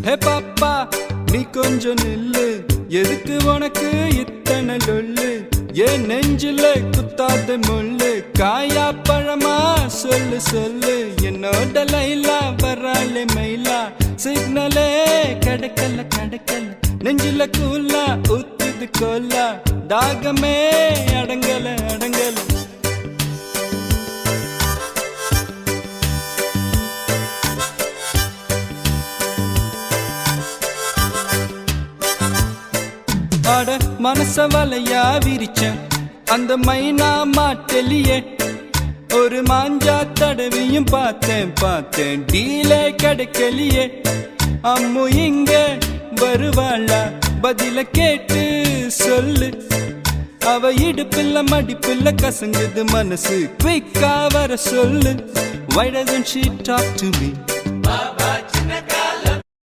ஹே பாப்பா நீ கொஞ்சம் நில்லு, எதுக்கு உனக்கு இத்தனை லொல்லு? ஏன் நெஞ்சில குத்தாத முள்ளு, காயா பழமா சொல்லு சொல்லு. என்னோட லைலா வராளே மயிலா, சிக்னலே கிடைக்கல கிடைக்கல, நெஞ்சில கூலா ஊத்துது கோலா, தாகமே அடங்கல அடங்கல. அட மனச வலையா விரிச்சேன் அந்த மைனா மாட்டலியே, ஒரு மாஞ்சா தடவியும் பார்த்தேன் டீலே கிடைக்கலியே. அம்மு இங்க வருவாளா, பதில கேட்டு சொல்லு. அவ இடுப்பில்ல மடிப்பில்ல கசங்குது மனசு, குயிக்கா வர சொல்லு. Why doesn't she talk to me?